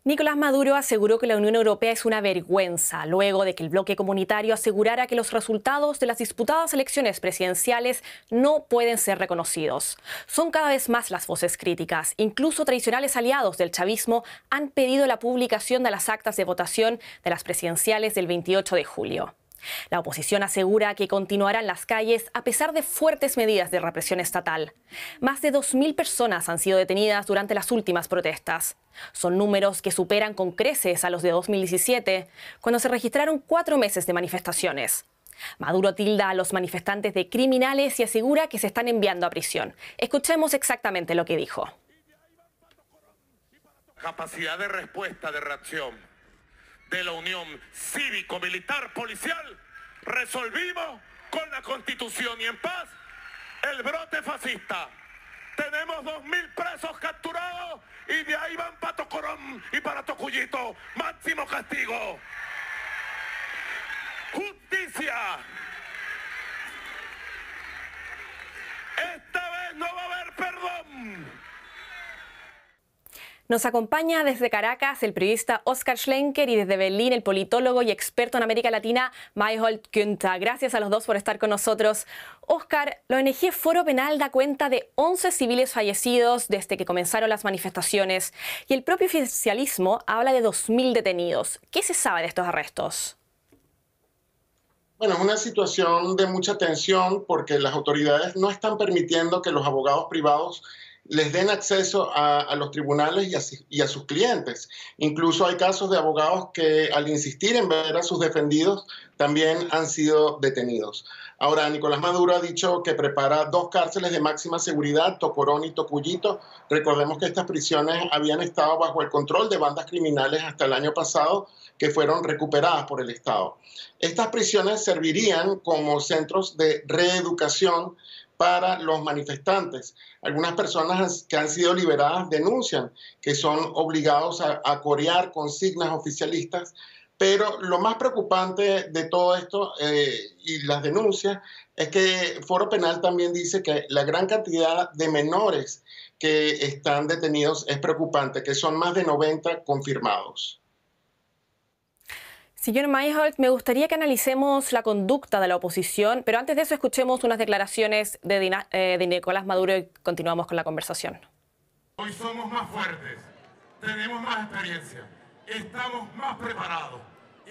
Nicolás Maduro aseguró que la Unión Europea es una vergüenza luego de que el bloque comunitario asegurara que los resultados de las disputadas elecciones presidenciales no pueden ser reconocidos. Son cada vez más las voces críticas. Incluso tradicionales aliados del chavismo han pedido la publicación de las actas de votación de las presidenciales del 28 de julio. La oposición asegura que continuarán las calles a pesar de fuertes medidas de represión estatal. Más de 2.000 personas han sido detenidas durante las últimas protestas. Son números que superan con creces a los de 2017, cuando se registraron 4 meses de manifestaciones. Maduro tilda a los manifestantes de criminales y asegura que se están enviando a prisión. Escuchemos exactamente lo que dijo. Capacidad de respuesta, de reacción de la Unión Cívico-Militar Policial, resolvimos con la Constitución y en paz el brote fascista. Tenemos 2.000 presos capturados y de ahí van para Tocorón y para Tocuyito. Máximo castigo. Justicia. Esta vez no va a haber perdón. Nos acompaña desde Caracas el periodista Óscar Schlenker y desde Berlín el politólogo y experto en América Latina Mayholt Günther. Gracias a los dos por estar con nosotros. Óscar, la ONG Foro Penal da cuenta de 11 civiles fallecidos desde que comenzaron las manifestaciones y el propio oficialismo habla de 2.000 detenidos. ¿Qué se sabe de estos arrestos? Bueno, es una situación de mucha tensión porque las autoridades no están permitiendo que los abogados privados les den acceso a los tribunales y a sus clientes. Incluso hay casos de abogados que al insistir en ver a sus defendidos también han sido detenidos. Ahora, Nicolás Maduro ha dicho que prepara 2 cárceles de máxima seguridad, Tocorón y Tocuyito. Recordemos que estas prisiones habían estado bajo el control de bandas criminales hasta el año pasado, que fueron recuperadas por el Estado. Estas prisiones servirían como centros de reeducación para los manifestantes. Algunas personas que han sido liberadas denuncian que son obligados a corear consignas oficialistas, pero lo más preocupante de todo esto y las denuncias es que Foro Penal también dice que la gran cantidad de menores que están detenidos es preocupante, que son más de 90 confirmados. Señor Mayholt, me gustaría que analicemos la conducta de la oposición, pero antes de eso escuchemos unas declaraciones de Nicolás Maduro y continuamos con la conversación. Hoy somos más fuertes, tenemos más experiencia, estamos más preparados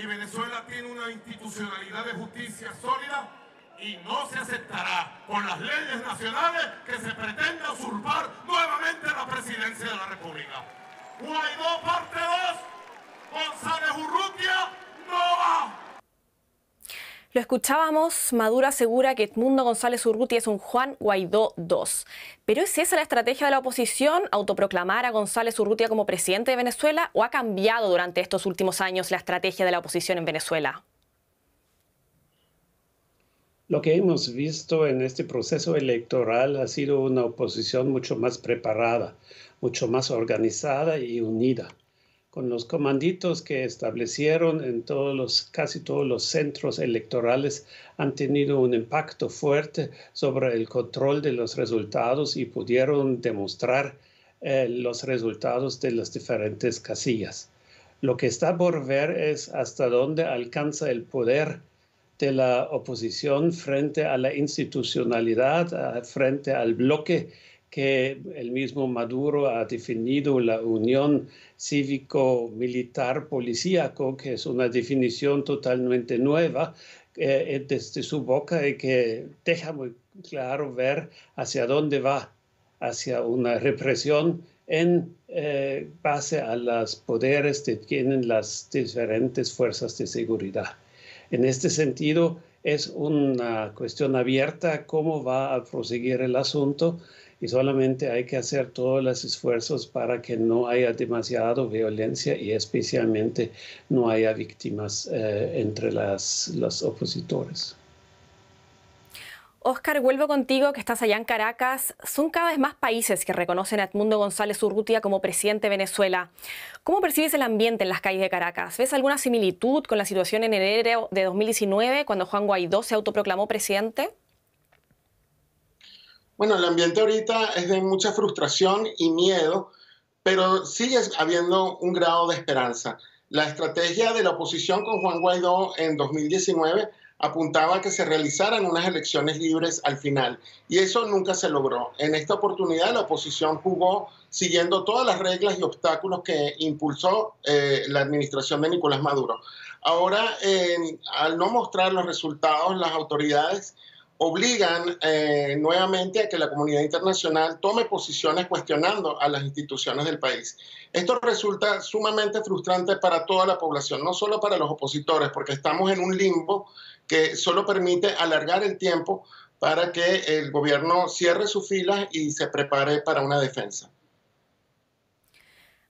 y Venezuela tiene una institucionalidad de justicia sólida y no se aceptará por las leyes nacionales que se pretenda usurpar nuevamente la presidencia de la República. Guaidó parte 2, González Urrutia. Lo escuchábamos, Maduro asegura que Edmundo González Urrutia es un Juan Guaidó II. ¿Pero es esa la estrategia de la oposición, autoproclamar a González Urrutia como presidente de Venezuela, o ha cambiado durante estos últimos años la estrategia de la oposición en Venezuela? Lo que hemos visto en este proceso electoral ha sido una oposición mucho más preparada, mucho más organizada y unida. Con los comanditos que establecieron en casi todos los centros electorales han tenido un impacto fuerte sobre el control de los resultados y pudieron demostrar los resultados de las diferentes casillas. Lo que está por ver es hasta dónde alcanza el poder de la oposición frente a la institucionalidad, frente al bloque que el mismo Maduro ha definido la unión cívico-militar-policíaco, que es una definición totalmente nueva desde su boca y que deja muy claro ver hacia dónde va, hacia una represión en base a los poderes que tienen las diferentes fuerzas de seguridad. En este sentido, es una cuestión abierta cómo va a proseguir el asunto, y solamente hay que hacer todos los esfuerzos para que no haya demasiada violencia y especialmente no haya víctimas entre los opositores. Óscar, vuelvo contigo, que estás allá en Caracas. Son cada vez más países que reconocen a Edmundo González Urrutia como presidente de Venezuela. ¿Cómo percibes el ambiente en las calles de Caracas? ¿Ves alguna similitud con la situación en enero de 2019, cuando Juan Guaidó se autoproclamó presidente? Bueno, el ambiente ahorita es de mucha frustración y miedo pero sigue habiendo un grado de esperanza. La estrategia de la oposición con Juan Guaidó en 2019 apuntaba a que se realizaran unas elecciones libres al final, y eso nunca se logró. En esta oportunidad la oposición jugó siguiendo todas las reglas y obstáculos que impulsó la administración de Nicolás Maduro. Ahora, al no mostrar los resultados, las autoridades obligan nuevamente a que la comunidad internacional tome posiciones cuestionando a las instituciones del país. Esto resulta sumamente frustrante para toda la población, no solo para los opositores, porque estamos en un limbo que solo permite alargar el tiempo para que el gobierno cierre sus filas y se prepare para una defensa.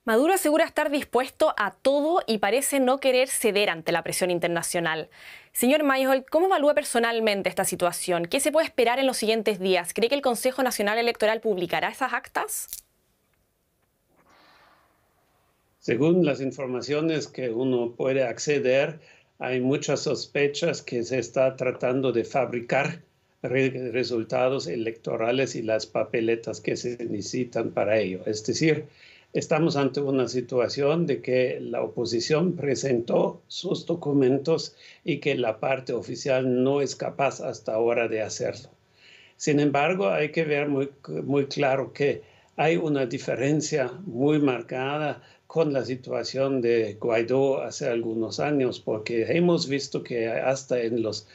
Maduro asegura estar dispuesto a todo y parece no querer ceder ante la presión internacional. Señor Maysholt, ¿cómo evalúa personalmente esta situación? ¿Qué se puede esperar en los siguientes días? ¿Cree que el Consejo Nacional Electoral publicará esas actas? Según las informaciones que uno puede acceder, hay muchas sospechas que se está tratando de fabricar resultados electorales y las papeletas que se necesitan para ello. Es decir, estamos ante una situación de que la oposición presentó sus documentos y que la parte oficial no es capaz hasta ahora de hacerlo. Sin embargo, hay que ver muy claro que hay una diferencia muy marcada con la situación de Guaidó hace algunos años, porque hemos visto que hasta en los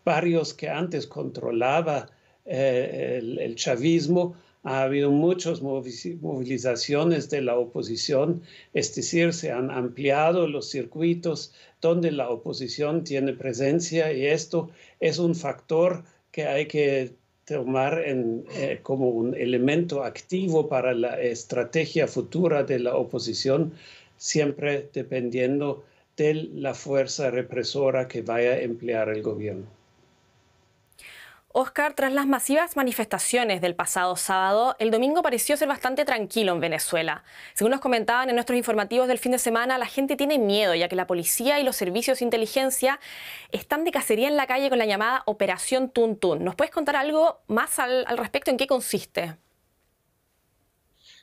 barrios que antes controlaba el chavismo, ha habido muchas movilizaciones de la oposición, es decir, se han ampliado los circuitos donde la oposición tiene presencia, y esto es un factor que hay que tomar como un elemento activo para la estrategia futura de la oposición, siempre dependiendo de la fuerza represora que vaya a emplear el gobierno. Oscar, tras las masivas manifestaciones del pasado sábado, el domingo pareció ser bastante tranquilo en Venezuela. Según nos comentaban en nuestros informativos del fin de semana, la gente tiene miedo, ya que la policía y los servicios de inteligencia están de cacería en la calle con la llamada Operación Tuntún. ¿Nos puedes contar algo más al respecto? ¿En qué consiste?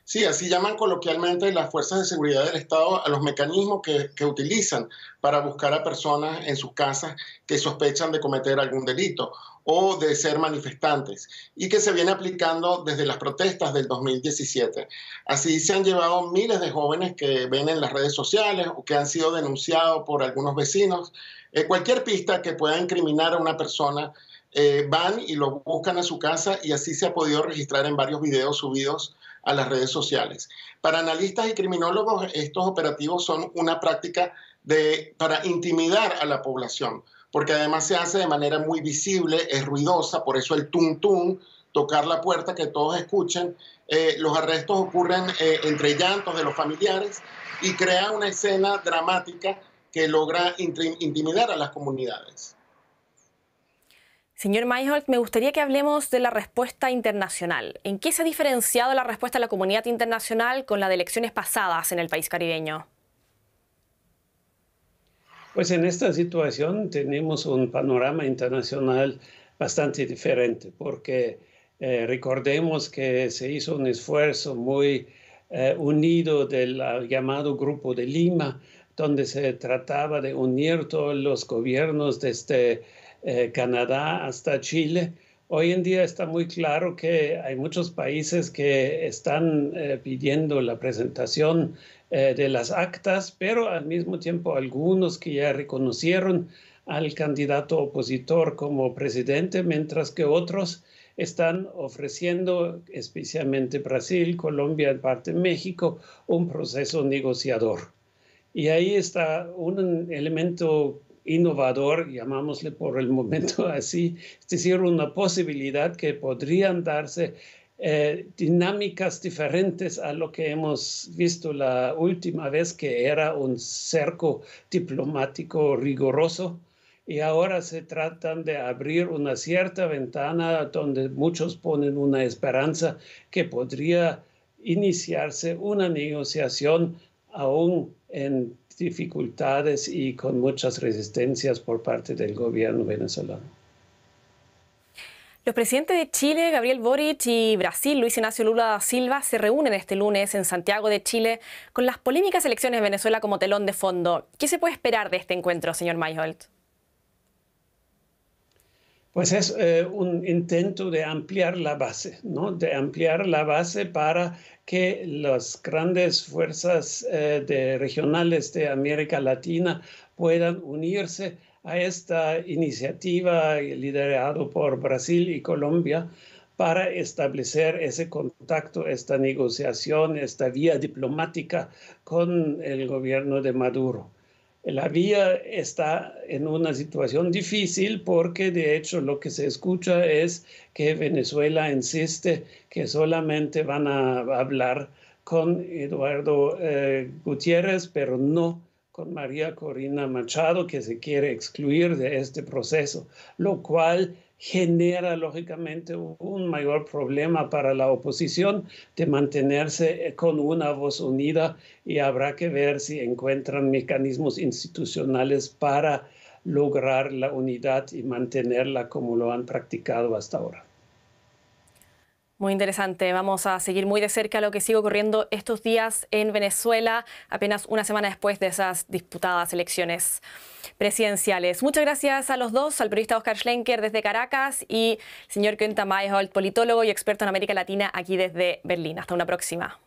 Sí, así llaman coloquialmente las fuerzas de seguridad del Estado a los mecanismos que utilizan para buscar a personas en sus casas que sospechan de cometer algún delito o de ser manifestantes, y que se viene aplicando desde las protestas del 2017. Así se han llevado miles de jóvenes que ven en las redes sociales o que han sido denunciados por algunos vecinos. Cualquier pista que pueda incriminar a una persona, van y lo buscan a su casa, y así se ha podido registrar en varios videos subidos a las redes sociales. Para analistas y criminólogos, estos operativos son una práctica para intimidar a la población, porque además se hace de manera muy visible, es ruidosa, por eso el tum-tum, tocar la puerta que todos escuchen. Los arrestos ocurren entre llantos de los familiares y crea una escena dramática que logra intimidar a las comunidades. Señor Maysholt, me gustaría que hablemos de la respuesta internacional. ¿En qué se ha diferenciado la respuesta de la comunidad internacional con la de elecciones pasadas en el país caribeño? Pues en esta situación tenemos un panorama internacional bastante diferente, porque recordemos que se hizo un esfuerzo muy unido del llamado Grupo de Lima, donde se trataba de unir todos los gobiernos desde Canadá hasta Chile. Hoy en día está muy claro que hay muchos países que están pidiendo la presentación de las actas, pero al mismo tiempo algunos que ya reconocieron al candidato opositor como presidente, mientras que otros están ofreciendo, especialmente Brasil, Colombia, en parte México, un proceso negociador. Y ahí está un elemento innovador, llamámosle por el momento así, es decir, una posibilidad que podrían darse dinámicas diferentes a lo que hemos visto la última vez, que era un cerco diplomático riguroso, y ahora se tratan de abrir una cierta ventana donde muchos ponen una esperanza que podría iniciarse una negociación aún en dificultades y con muchas resistencias por parte del gobierno venezolano. Los presidentes de Chile, Gabriel Boric, y Brasil, Luis Ignacio Lula da Silva, se reúnen este lunes en Santiago de Chile con las polémicas elecciones de Venezuela como telón de fondo. ¿Qué se puede esperar de este encuentro, señor Maijholt? Pues es un intento de ampliar la base, ¿no? De ampliar la base para que las grandes fuerzas regionales de América Latina puedan unirse a esta iniciativa liderada por Brasil y Colombia para establecer ese contacto, esta negociación, esta vía diplomática con el gobierno de Maduro. La vía está en una situación difícil porque de hecho lo que se escucha es que Venezuela insiste que solamente van a hablar con Eduardo Gutiérrez, pero no con María Corina Machado, que se quiere excluir de este proceso, lo cual genera lógicamente un mayor problema para la oposición de mantenerse con una voz unida, y habrá que ver si encuentran mecanismos institucionales para lograr la unidad y mantenerla como lo han practicado hasta ahora. Muy interesante. Vamos a seguir muy de cerca lo que sigue ocurriendo estos días en Venezuela, apenas una semana después de esas disputadas elecciones presidenciales. Muchas gracias a los dos, al periodista Oscar Schlenker desde Caracas y al señor Günther Maijholt, politólogo y experto en América Latina aquí desde Berlín. Hasta una próxima.